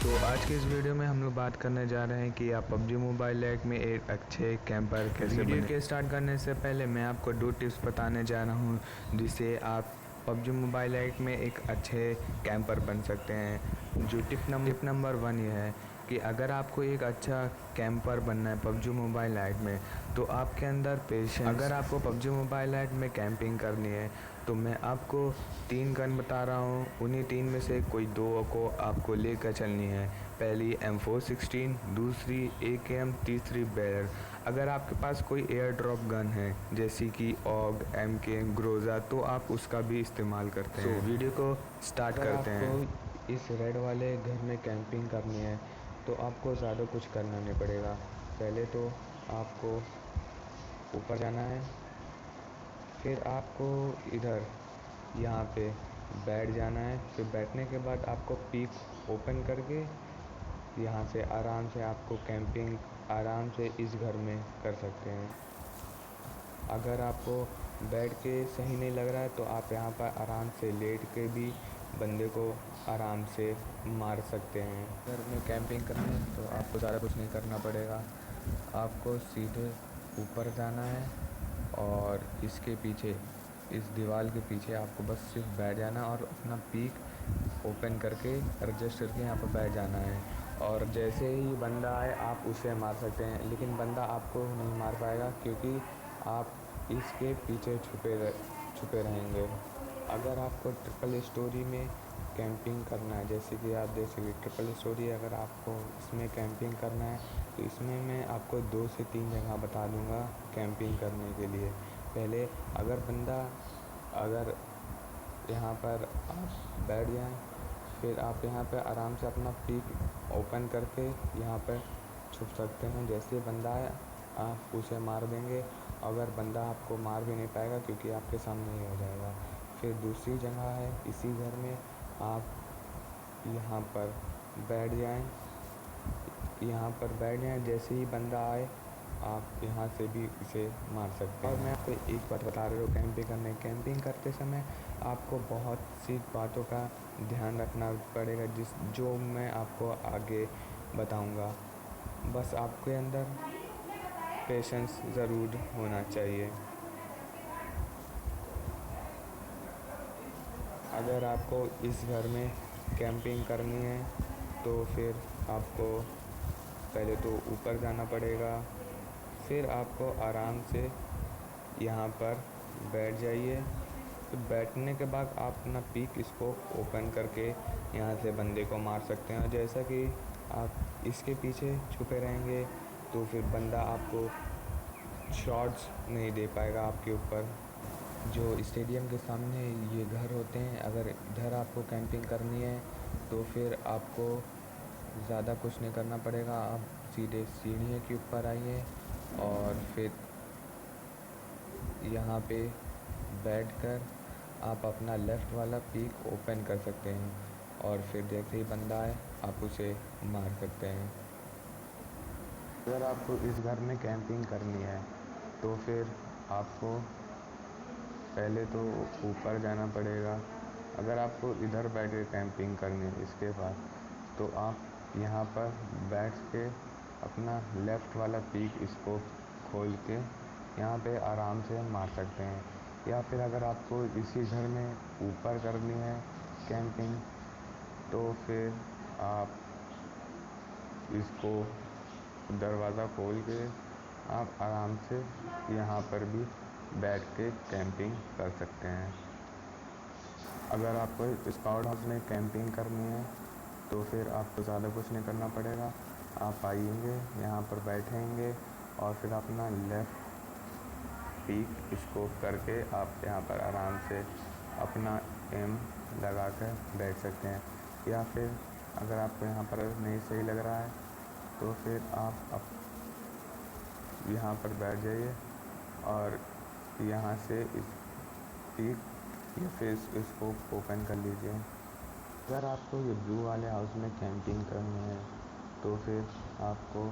तो आज के इस वीडियो में हम लोग बात करने जा रहे हैं कि आप PUBG मोबाइल लाइट में एक अच्छे कैंपर कैसे बने। वीडियो के स्टार्ट करने से पहले मैं आपको 2 टिप्स बताने जा रहा हूं जिससे आप PUBG मोबाइल लाइट में एक अच्छे कैंपर बन सकते हैं। जो टिप नंबर 1 ये है कि अगर आपको एक अच्छा कैंपर बनना है PUBG मोबाइल लाइट में तो आपके अंदर पेशेंस। अगर आपको PUBG मोबाइल लाइट में कैंपिंग करनी है तो मैं आपको 3 गन बता रहा हूँ, उन्हीं 3 में से कोई 2 को आपको लेकर चलनी है। पहली M416, दूसरी AKM, तीसरी बेयर। अगर आपके पास कोई एयर ड्रॉप गन है जैसे कि ऑग, MK, ग्रोजा तो आप उसका भी इस्तेमाल करते हैं। तो वीडियो को स्टार्ट करते हैं। इस रेड वाले घर में कैंपिंग करनी है तो आपको ज़्यादा कुछ करना नहीं पड़ेगा। पहले तो आपको ऊपर जाना है, फिर आपको इधर यहाँ पे बैठ जाना है। फिर बैठने के बाद आपको पीक ओपन करके यहाँ से आराम से आपको कैंपिंग आराम से इस घर में कर सकते हैं। अगर आपको बैठ के सही नहीं लग रहा है तो आप यहाँ पर आराम से लेट के भी बंदे को आराम से मार सकते हैं। घर में कैंपिंग करनी है तो आपको ज़्यादा कुछ नहीं करना पड़ेगा। आपको सीधे ऊपर जाना है और इसके पीछे, इस दीवार के पीछे आपको बस सिर्फ बैठ जाना और अपना पीक ओपन करके एडजस्ट करके यहाँ पर बैठ जाना है। और जैसे ही बंदा आए आप उसे मार सकते हैं, लेकिन बंदा आपको नहीं मार पाएगा क्योंकि आप इसके पीछे छुपे रहेंगे। अगर आपको ट्रिपल स्टोरी में कैंपिंग करना है, जैसे कि आप देख सकते ट्रिपल स्टोरी, अगर आपको इसमें कैंपिंग करना है तो इसमें मैं आपको 2 से 3 जगह बता दूंगा कैंपिंग करने के लिए। पहले अगर यहाँ पर आप बैठ जाएं, फिर आप यहाँ पर आराम से अपना पीक ओपन करके यहाँ पर छुप सकते हैं। जैसे बंदा है आप उसे मार देंगे। अगर बंदा आपको मार भी नहीं पाएगा क्योंकि आपके सामने ही हो जाएगा। फिर दूसरी जगह है इसी घर में, आप यहाँ पर बैठ जाएं, जैसे ही बंदा आए आप यहाँ से भी इसे मार सकते हैं। और मैं आपको एक बात बता रहा हूँ, कैंपिंग करते समय आपको बहुत सी बातों का ध्यान रखना पड़ेगा जो मैं आपको आगे बताऊँगा। बस आपके अंदर पेशेंस ज़रूर होना चाहिए। अगर आपको इस घर में कैंपिंग करनी है तो फिर आपको पहले तो ऊपर जाना पड़ेगा, फिर आपको आराम से यहाँ पर बैठ जाइए। फिर बैठने के बाद आप अपना पीक स्कोप ओपन करके यहाँ से बंदे को मार सकते हैं। जैसा कि आप इसके पीछे छुपे रहेंगे तो फिर बंदा आपको शॉट्स नहीं दे पाएगा आपके ऊपर। जो स्टेडियम के सामने ये घर होते हैं, अगर इधर आपको कैंपिंग करनी है तो फिर आपको ज़्यादा कुछ नहीं करना पड़ेगा। आप सीधे सीढ़ियों के ऊपर आइए और फिर यहाँ पे बैठकर आप अपना लेफ़्ट वाला पीक ओपन कर सकते हैं और फिर जैसे ही बंदा आए आप उसे मार सकते हैं। अगर आपको इस घर में कैंपिंग करनी है तो फिर आपको पहले तो ऊपर जाना पड़ेगा। अगर आपको इधर बैठ के कैंपिंग करनी है इसके बाद तो आप यहाँ पर बैठ के अपना लेफ़्ट वाला पीक स्कोप खोल के यहाँ पे आराम से मार सकते हैं। या फिर अगर आपको इसी घर में ऊपर करनी है कैंपिंग तो फिर आप इसको दरवाज़ा खोल के आप आराम से यहाँ पर भी बैठ के कैंपिंग कर सकते हैं। अगर आपको स्काउट हाउस में कैंपिंग करनी है तो फिर आपको ज़्यादा कुछ नहीं करना पड़ेगा। आप आएंगे यहाँ पर बैठेंगे और फिर अपना लेफ़्ट पीक स्कोप करके आप यहाँ पर आराम से अपना एम लगा कर बैठ सकते हैं। या फिर अगर आपको यहाँ पर नहीं सही लग रहा है तो फिर आप यहाँ पर बैठ जाइए और यहाँ से इस पीक या फिर इसको ओपन कर लीजिए। अगर आपको ये ब्लू वाले हाउस में कैंपिंग करनी है तो फिर आपको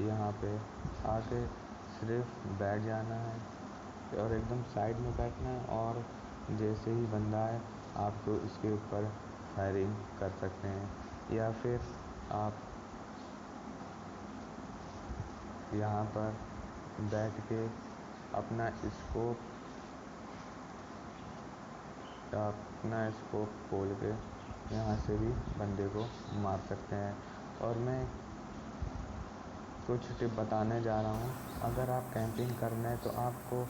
यहाँ पे आके सिर्फ बैठ जाना है और एकदम साइड में बैठना है और जैसे ही बंदा है आपको इसके ऊपर फायरिंग कर सकते हैं। या फिर आप यहाँ पर बैठ के अपना स्कोप खोल के यहाँ से भी बंदे को मार सकते हैं। और मैं कुछ टिप बताने जा रहा हूँ। अगर आप कैंपिंग करना है तो आपको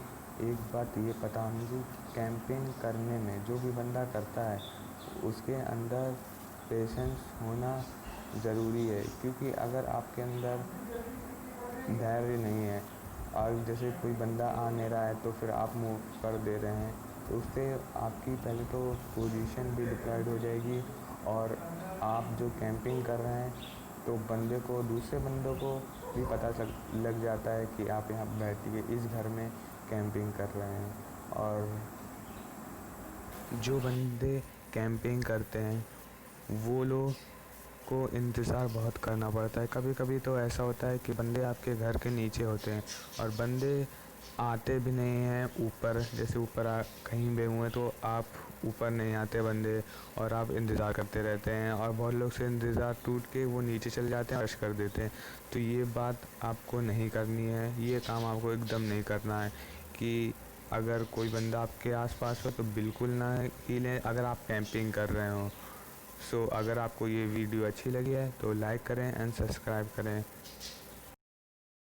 एक बात ये पता होनी चाहिए, कैंपिंग करने में जो भी बंदा करता है उसके अंदर पेशेंस होना ज़रूरी है। क्योंकि अगर आपके अंदर धैर्य नहीं है और जैसे कोई बंदा आ नहीं रहा है तो फिर आप मूव कर दे रहे हैं, तो उससे आपकी पहले तो पोजीशन भी डिप्लॉयड हो जाएगी और आप जो कैंपिंग कर रहे हैं तो दूसरे बंदों को भी पता लग जाता है कि आप यहाँ बैठ के इस घर में कैंपिंग कर रहे हैं। और जो बंदे कैंपिंग करते हैं वो लोग को इंतज़ार बहुत करना पड़ता है। कभी कभी तो ऐसा होता है कि बंदे आपके घर के नीचे होते हैं और बंदे आते भी नहीं हैं ऊपर, जैसे ऊपर कहीं भी हुए तो आप ऊपर नहीं आते बंदे, और आप इंतज़ार करते रहते हैं और बहुत लोग से इंतज़ार टूट के वो नीचे चले जाते हैं, रश कर देते हैं। तो ये बात आपको नहीं करनी है, ये काम आपको एकदम नहीं करना है कि अगर कोई बंदा आपके आसपास हो तो बिल्कुल ना हिले अगर आप कैंपिंग कर रहे हो। अगर आपको ये वीडियो अच्छी लगी है तो लाइक करें एंड सब्सक्राइब करें।